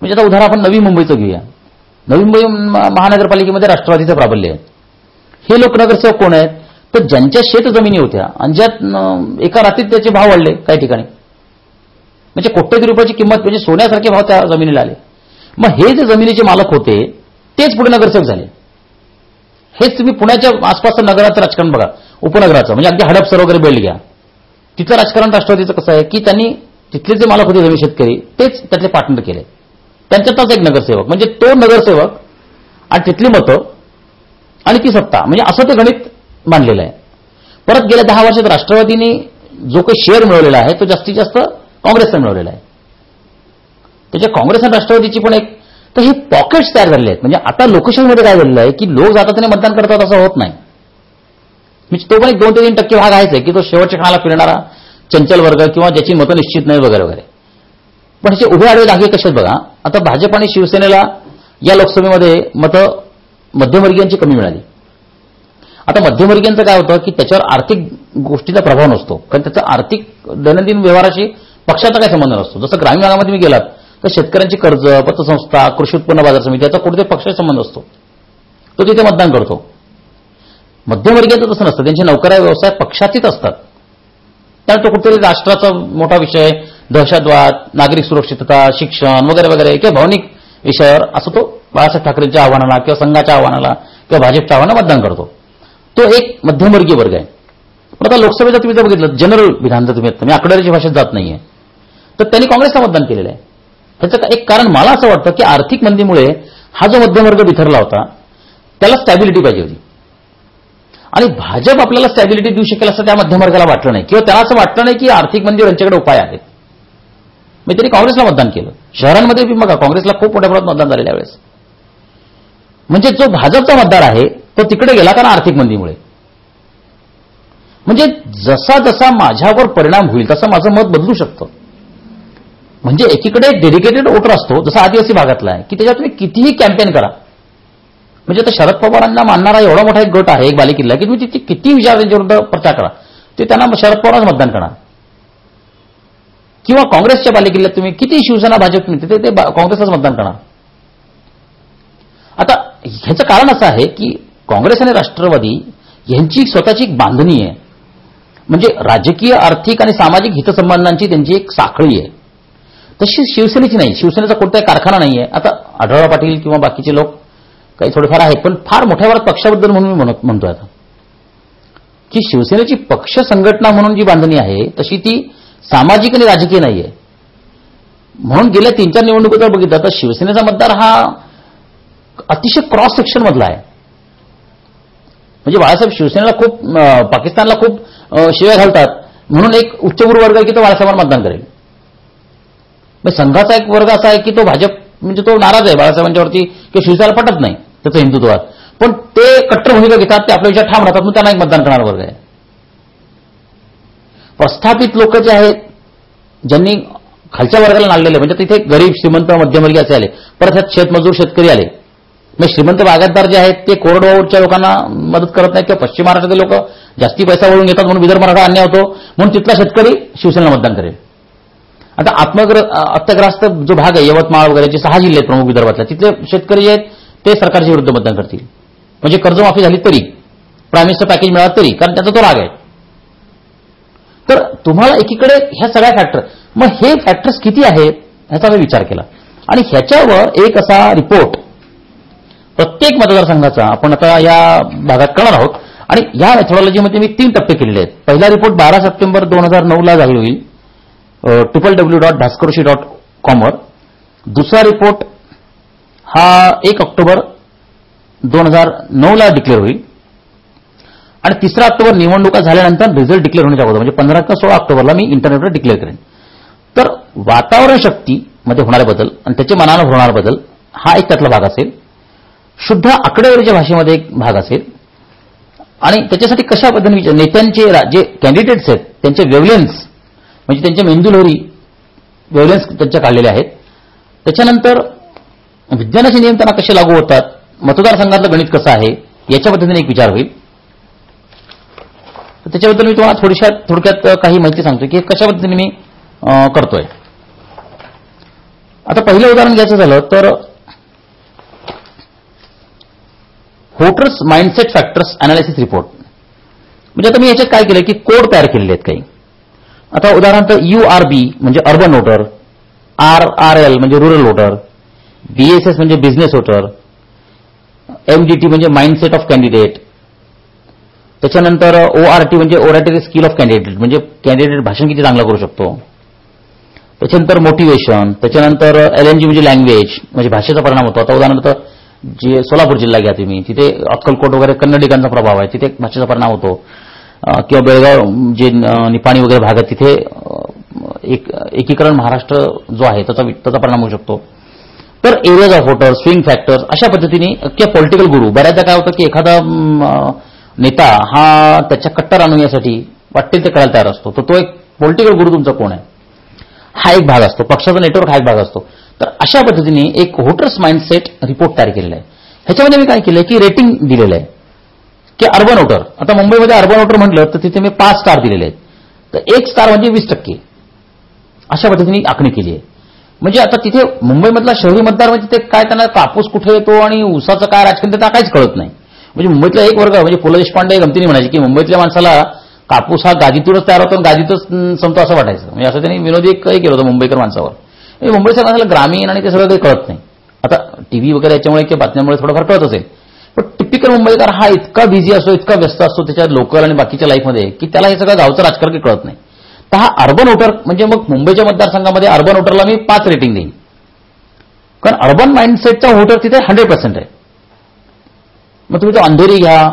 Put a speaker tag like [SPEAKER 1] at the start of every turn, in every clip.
[SPEAKER 1] म्हणजे आता उदाहरण आपण नवी मुंबईचं घेऊया. नवी मुंबई महानगरपालिकेमध्ये राष्ट्रवादीचं प्राबल्य आहे. हे लोक नगरसेवक कोण आहेत? तर ज्यांच्या शेत जमिनी होत्या आणि ज्यात एका रात्रीत त्याचे भाव वाढले काही ठिकाणी, म्हणजे कोट्यवधी रुपयाची किंमत, म्हणजे सोन्यासारखे भाव त्या जमिनीला आले. मग हे जे जमिनीचे मालक होते तेच पुढे नगरसेवक झाले. हेच तुम्ही पुण्याच्या आसपासचं नगराचं राजकारण बघा, उपनगराचं, म्हणजे अगदी हडपसर वगैरे बेल्ट घ्या, तिथलं राजकारण राष्ट्रवादीचं कसं आहे की त्यांनी तिथले जे मालक होते जमीन शेतकरी तेच त्याचे पार्टनर केले. त्यांच्यातच एक नगरसेवक, म्हणजे तो नगरसेवक आणि तिथली मतं आणि ती सत्ता, म्हणजे असं ते गणित मांडलेलं आहे. परत गेल्या 10 वर्षात राष्ट्रवादीने जो काही शेअर मिळवलेला आहे तो जास्तीत जास्त काँग्रेसचा मिळवलेला आहे. त्याच्या काँग्रेस आणि राष्ट्रवादीची पण एक तर हे पॉकेट्स तयार झालेले आहेत. म्हणजे आता लोकशाहीमध्ये काय झालेलं आहे की लोक जातात आणि मतदान करतात असं होत नाही. म्हणजे तो पण एक 2 ते 3% भाग आहेच आहे की तो शेवटच्या क्षणाला फिरणारा चंचल वर्ग किंवा ज्याची मतं निश्चित नाही वगैरे वगैरे. पण ह्याचे उभे आडवे धागे कसे बघा, आता भाजप आणि शिवसेनेला या लोकसभेमध्ये मतं मध्यमवर्गीयांची कमी मिळाली. आता मध्यमवर्गीयांचं काय होतं की त्याच्यावर आर्थिक गोष्टीचा प्रभाव नसतो, कारण त्याचा आर्थिक दैनंदिन व्यवहाराशी पक्षाचा काय संबंध नसतो. जसं ग्रामीण भागामध्ये तुम्ही गेलात तर शेतकऱ्यांची कर्ज, पतसंस्था, कृषी उत्पन्न बाजार समिती याचा कुठेतरी पक्षाचा संबंध असतो, तो तिथे मतदान करतो. मध्यमवर्गीयांचं तसं नसतं, त्यांचे नोकऱ्या व्यवसाय पक्षाचीच असतात. त्यामुळे तो कुठेतरी राष्ट्राचा मोठा विषय, दहशतवाद, नागरिक सुरक्षितता, शिक्षण वगैरे वगैरे किंवा भावनिक विषयावर असं तो बाळासाहेब ठाकरेंच्या आव्हानाला किंवा संघाच्या आव्हानाला किंवा भाजपच्या आव्हानाला मतदान करतो. तो एक मध्यमवर्गीय वर्ग आहे. पण आता लोकसभेचं तुम्ही जर बघितलं, जनरल विधान जर तुम्ही मी आकडेवारीच्या भाषेत जात नाहीये, तर त्यांनी काँग्रेसला मतदान केलेलं आहे. त्याचं एक कारण मला असं वाटतं की आर्थिक मंदीमुळे हा जो मध्यमवर्ग बिथरला होता त्याला स्टॅबिलिटी पाहिजे होती, आणि भाजप आपल्याला स्टॅबिलिटी देऊ शकेल असं त्या मध्यमवर्गाला वाटलं नाही, किंवा त्यांना असं वाटलं नाही की आर्थिक मंदीवर यांच्याकडे उपाय आहेत. मग त्यांनी काँग्रेसला मतदान केलं. शहरांमध्ये बघा काँग्रेसला खूप मोठ्या प्रमाणात मतदान झालेल्या वेळेस. म्हणजे जो भाजपचा मतदार आहे तो तिकडे गेला कारण आर्थिक मंदीमुळे. म्हणजे जसा जसा माझ्यावर परिणाम होईल तसं माझं मत बदलू शकतं. म्हणजे एकीकडे डेडिकेटेड वोटर असतो, जसा आदिवासी भागातला आहे, की त्याच्यात तुम्ही कितीही कॅम्पेन करा. म्हणजे आता शरद पवारांना मानणारा एवढा मोठा एक गट आहे, एक बालेकिल्ला, की तुम्ही तिथे किती विचार त्यांच्याविरुद्ध प्रचार करा, ते त्यांना शरद पवारच मतदान करणार. किंवा काँग्रेसच्या बालेकिल्ल्यात तुम्ही किती शिवसेना भाजप तिथे ते काँग्रेसलाच मतदान करणार. आता ह्याचं कारण असं आहे की काँग्रेस आणि राष्ट्रवादी यांची स्वतःची एक बांधणी आहे. म्हणजे राजकीय, आर्थिक आणि सामाजिक हितसंबंधांची त्यांची एक साखळी आहे. तशी शिवसेनेची नाही. शिवसेनेचा कोणताही कारखाना नाहीये. आता आढळराव पाटील किंवा बाकीचे लोक काही थोडेफार आहेत, पण फार मोठ्या प्रमाणात पक्षाबद्दल म्हणून मी म्हणतोय आता की शिवसेनेची पक्ष संघटना म्हणून जी बांधणी आहे तशी ती सामाजिक आणि राजकीय नाहीये. म्हणून गेल्या 3-4 निवडणुकीत बघितलं तर शिवसेनेचा मतदार हा अतिशय क्रॉस सेक्शन मधला आहे. म्हणजे बाळासाहेब शिवसेनेला खूप, पाकिस्तानला खूप शिव्या घालतात म्हणून एक उच्चभ्रू वर्ग आहे की तो बाळासाहेबांना मतदान करेल. संघाचा एक वर्ग असा आहे की तो भाजप, म्हणजे तो नाराज आहे बाळासाहेबांच्यावरती किंवा शिवसेनेला पटत नाही त्याचं हिंदुत्वात, पण ते कट्टर भूमिका घेतात, ते आपल्या विचार ठाम राहतात, मग त्यांना एक मतदान करणारा वर्ग आहे. प्रस्थापित लोक जे आहेत ज्यांनी खालच्या वर्गाला नाळलेले, म्हणजे तिथे गरीब, श्रीमंत, मध्यमवर्गीय असे आले, परत ह्यात शेतमजूर, शेतकरी आले. मग श्रीमंत बागायतदार जे आहेत ते कोरडवाहूच्या लोकांना मदत करत नाहीत, किंवा पश्चिम महाराष्ट्रातील लोक जास्ती पैसा वळून घेतात म्हणून विदर्भ मराठा अन्याय होतो, म्हणून तिथला शेतकरी शिवसेनेला मतदान करेल. आता अत्यग्रस्त जो भाग आहे यवतमाळ वगैरे, जे 6 जिल्हे आहेत प्रमुख विदर्भातल्या, तिथले शेतकरी जे आहेत ते सरकारच्या विरुद्ध मतदान करतील. म्हणजे कर्जमाफी झाली तरी, प्राईम मिनिस्टर पॅकेज मिळालं तरी, कारण त्याचा तो राग आहे. तर तुम्हाला एकीकडे ह्या सगळ्या फॅक्टर, मग हे फॅक्टर्स किती आहेत ह्याचा मी विचार केला, आणि ह्याच्यावर एक असा रिपोर्ट प्रत्येक मतदारसंघाचा आपण आता या भागात करणार आहोत. आणि या मेथोडॉलॉजीमध्ये मी 3 टप्पे केलेले आहेत. पहिला रिपोर्ट 12 सप्टेंबर 2009 जाहीर होईल www.bhaskaroshi.com वर. दुसरा रिपोर्ट हा 1 ऑक्टोबर 2009 डिक्लेअर होईल, आणि 3 ऑक्टोबर निवडणुका झाल्यानंतर रिझल्ट डिक्लेअर होण्याच्या अगोदर, म्हणजे 15 किंवा 16 ऑक्टोबरला मी इंटरनेटवर डिक्लेअर करेन. तर वातावरण शक्तीमध्ये होणारे बदल आणि त्याचे मनानं होणारा बदल हा एक त्यातला भाग असेल. शुद्ध आकडेवारीच्या भाषेमध्ये एक भाग असेल, आणि त्याच्यासाठी कशा पद्धतीने नेत्यांचे जे कॅन्डिडेट्स आहेत त्यांचे वेव्हलेन्स, म्हणजे त्यांचे मेंदुलहरी वेव्हलेन्स त्यांच्या काढलेले आहेत. त्याच्यानंतर विज्ञानाचे नियम त्यांना कसे लागू होतात, मतदारसंघातलं गणित कसं आहे याच्या पद्धतीने एक विचार होईल. त्याच्याबद्दल मी तुम्हाला थोडक्यात काही माहिती सांगतो की कशा पद्धतीने मी करतोय. आता पहिलं उदाहरण घ्यायचं झालं तर waters mindset factors analysis report. म्हणजे आता मी याच्यात काय केलं की कोड तयार केलेले आहेत काही. आता उदाहरणार्थ URB म्हणजे अर्बन वोटर, RRL म्हणजे रुरल वोटर, BSS म्हणजे बिझनेस वोटर, MDT म्हणजे माइंडसेट ऑफ कॅन्डिडेट, त्याच्यानंतर ORT म्हणजे ओरॅटरी स्किल ऑफ कॅन्डिडेट म्हणजे कॅन्डिडेट भाषण किती चांगलं करू शकतो, त्याच्यानंतर मोटिवेशन, त्याच्यानंतर LNG म्हणजे लँग्वेज म्हणजे भाषेचा परिणाम होतो. आता उदाहरणार्थ जे सोलापूर जिल्हा घ्या तुम्ही, तिथे अक्कलकोट वगैरे कन्नडिकांचा प्रभाव आहे, तिथे भाषेचा परिणाम होतो. किंवा बेळगाव जे निपाणी वगैरे भाग आहेत तिथे एकीकरण महाराष्ट्र जो आहे त्याचा परिणाम होऊ शकतो. तर areas of voter, swing factors अशा पद्धतीने किंवा पॉलिटिकल गुरु. बऱ्याचदा काय होतं की एखादा नेता हा त्याच्या कट्टर अनुयासाठी वाटेल ते करायला तयार असतो, तर तो एक पॉलिटिकल गुरु तुमचा कोण आहे हा एक भाग असतो, पक्षाचा नेटवर्क हा एक भाग असतो. तर अशा पद्धतीने एक व्होटर्स माइंडसेट रिपोर्ट तयार केलेला आहे. ह्याच्यामध्ये मी काय केलंय की रेटिंग दिलेलं आहे की अर्बन वोटर. आता मुंबईमध्ये अर्बन वोटर म्हटलं तर तिथे मी 5 स्टार दिलेले आहेत. तर 1 स्टार म्हणजे 20%. अशा पद्धतीने आखणी केली आहे. म्हणजे आता तिथे मुंबईमधला शहरी मतदार म्हणजे तिथे काय त्यांना कापूस कुठे येतो आणि ऊसाचं काय राजकारण ते काहीच कळत नाही. म्हणजे मुंबईतला एक वर्ग म्हणजे पु ल देशपांडे गमतीने म्हणायचे की मुंबईतल्या माणसाला कापूस हा गादीतूनच तयार होतो आणि गादीतच संपतो असं वाटायचं. म्हणजे असं त्यांनी विनोदी काही केलं होतं मुंबईकर माणसावर. म्हणजे मुंबईच्या माणसाला ग्रामीण आणि ते सगळं काही कळत नाही. आता टीव्ही वगैरे याच्यामुळे किंवा बातम्यांमुळे थोडंफार कळत असेल, पण टिपिकल मुंबईकर हा इतका बिझी असतो, इतका व्यस्त असतो त्याच्या लोकल आणि बाकीच्या लाईफमध्ये की त्याला हे सगळं गावचं राजकारण कळत नाही. तर हा अर्बन वोटर म्हणजे मग मुंबईच्या मतदारसंघामध्ये अर्बन वोटरला मी 5 रेटिंग देईन, कारण अर्बन माइंडसेटचा वोटर तिथे 100% आहे. मग तुम्ही तो अंधेरी घ्या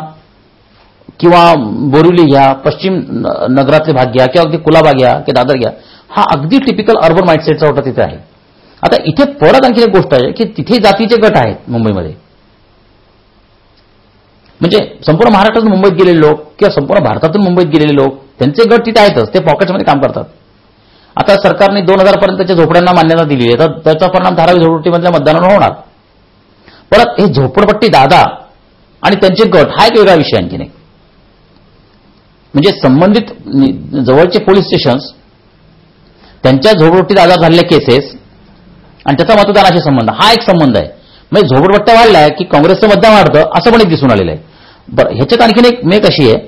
[SPEAKER 1] किंवा बोरिवली घ्या, पश्चिम नगरातले भाग घ्या किंवा अगदी कुलाबा घ्या किंवा दादर घ्या, हा अगदी टिपिकल अर्बन माइंडसेटचा वोटर तिथे आहे. आता इथे परत आणखी एक गोष्ट आहे की तिथे जातीचे गट आहेत मुंबईमध्ये. म्हणजे संपूर्ण महाराष्ट्रातून मुंबईत गेलेले लोक किंवा संपूर्ण भारतातून मुंबईत गेलेले लोक त्यांचे गट तिथे आहेतच, ते पॉकेट्समध्ये काम करतात. आता सरकारने 2000 पर्यंतच्या झोपड्यांना मान्यता दिली आहे, तर त्याचा परिणाम धारावी झोपडपट्टीमधल्या मतदानावर होणार. परत हे झोपडपट्टी दादा आणि त्यांचे गट हा एक वेगळा विषय आणखी नाही. म्हणजे संबंधित जवळचे पोलीस स्टेशन्स, त्यांच्या झोपडपट्टी दादा झालेल्या केसेस आणि त्याचा मतदानाशी संबंध हा एक संबंध आहे. म्हणजे झोपडपट्ट्या वाढल्या की काँग्रेसचं मतदान वाढतं असं पण एक दिसून आलेलं आहे. बरं, ह्याच्यात आणखीन एक मेक अशी आहे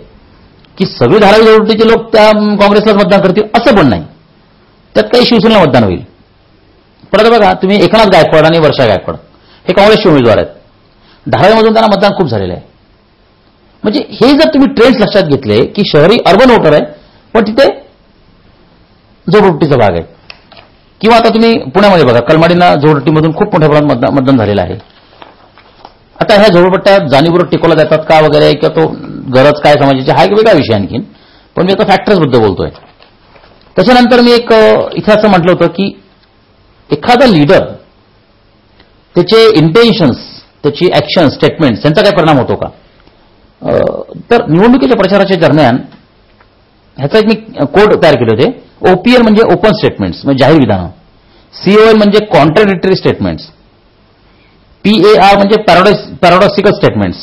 [SPEAKER 1] की सगळी धारावी झोपडपट्टीचे लोक त्या काँग्रेसलाच मतदान करतील असं पण नाही, त्यात काही शिवसेनेला मतदान होईल. परत बघा तुम्ही एकनाथ गायकवाड आणि वर्षा गायकवाड हे काँग्रेसचे उमेदवार आहेत, धारावीमधून त्यांना मतदान खूप झालेलं आहे. म्हणजे हे जर तुम्ही ट्रेंड्स लक्षात घेतले की शहरी अर्बन वोटर आहे पण तिथे झोपडपट्टीचा भाग आहे. किंवा आता तुम्ही पुण्यामध्ये बघा, कलमाडींना झोपडपट्टीमधून खूप मोठ्या प्रमाणात मतदान झालेलं आहे. आता ह्या झोपडपट्ट्या जाणीवपूर्वक टिकवल्या जातात का वगैरे किंवा तो गरज काय समाजाची हा एक वेगळा विषय आणखीन, पण मी आता फॅक्टर्स बद्दल बोलतोय. त्याच्यानंतर मी एक इथे असं म्हटलं होतं की एखादा लीडर त्याचे इंटेन्शन्स, त्याची ऍक्शन, स्टेटमेंट यांचा काय परिणाम होतो का. तर निवडणुकीच्या प्रचाराच्या दरम्यान ह्याचा एक मी कोड तयार केले होते. OPL म्हणजे ओपन स्टेटमेंट्स म्हणजे जाहीर विधानं, COL म्हणजे कॉन्ट्राडिक्टरी स्टेटमेंट्स, PAR म्हणजे पॅराडॉक्सिकल स्टेटमेंट्स,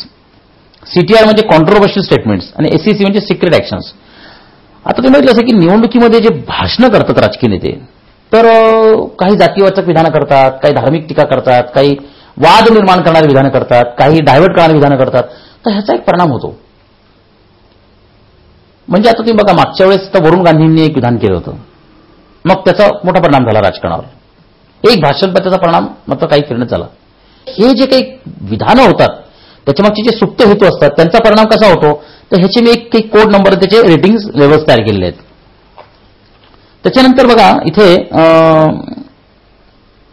[SPEAKER 1] CTR म्हणजे कॉन्ट्रोवर्शियल स्टेटमेंट्स आणि SEC म्हणजे सिक्रेट ऍक्शन्स. आता तुम्ही म्हटलं असं की निवडणुकीमध्ये जे भाषणं करतात राजकीय नेते, तर काही जातीवाचक विधानं करतात, काही धार्मिक टीका करतात, काही वाद निर्माण करणारी विधानं करतात, काही डायव्हर्ट करणारी विधानं करतात. तर ह्याचा एक परिणाम होतो. म्हणजे आता तुम्ही बघा मागच्या वेळेस तर वरुण गांधींनी एक विधान केलं होतं, मग त्याचा मोठा परिणाम झाला राजकारणावर. एक भाषण त्याचा परिणाम मात्र काही फिरण्यात झाला. हे जे काही विधानं होतात त्याच्यामागचे जे सुप्त हेतू असतात त्यांचा परिणाम कसा होतो, तर ह्याचे मी एक कोड नंबर त्याचे रेटिंग्स लेवल्स तयार केलेले आहेत. त्याच्यानंतर बघा इथे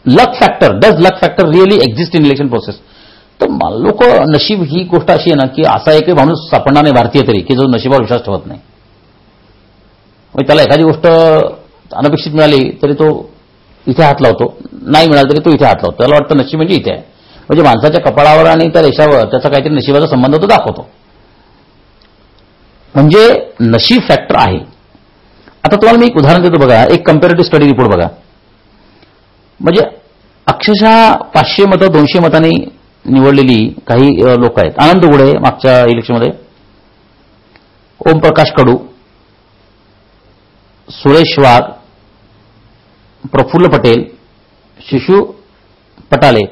[SPEAKER 1] luck factor, does luck factor really exist in election process. तर लोक नशीब ही गोष्ट अशी आहे ना की असा एकही माणूस सापडणार नाही भारतीय तरी की जो नशिबावर विश्वास ठेवत नाही. म्हणजे त्याला एखादी गोष्ट अनपेक्षित मिळाली तरी तो इथे हात लावतो, नाही मिळाली तरी तो इथे हात लावतो. त्याला वाटतं नशीब म्हणजे इथे आहे. म्हणजे माणसाच्या कपाळावर आणि त्या रेषावर त्याचा काहीतरी नशिबाचा संबंध तो दाखवतो. म्हणजे नशीब फॅक्टर आहे. आता तुम्हाला मी एक उदाहरण देतो बघा, एक कंपॅरेटिव्ह स्टडी रिपोर्ट बघा. म्हणजे अक्षरशः 500 मतं 200 मतांनी निवडलेली काही लोक आहेत. आनंद गुडे मागच्या इलेक्शनमध्ये, ओमप्रकाश कडू, सुरेश वाघ, प्रफुल्ल पटेल, शिशू पटाले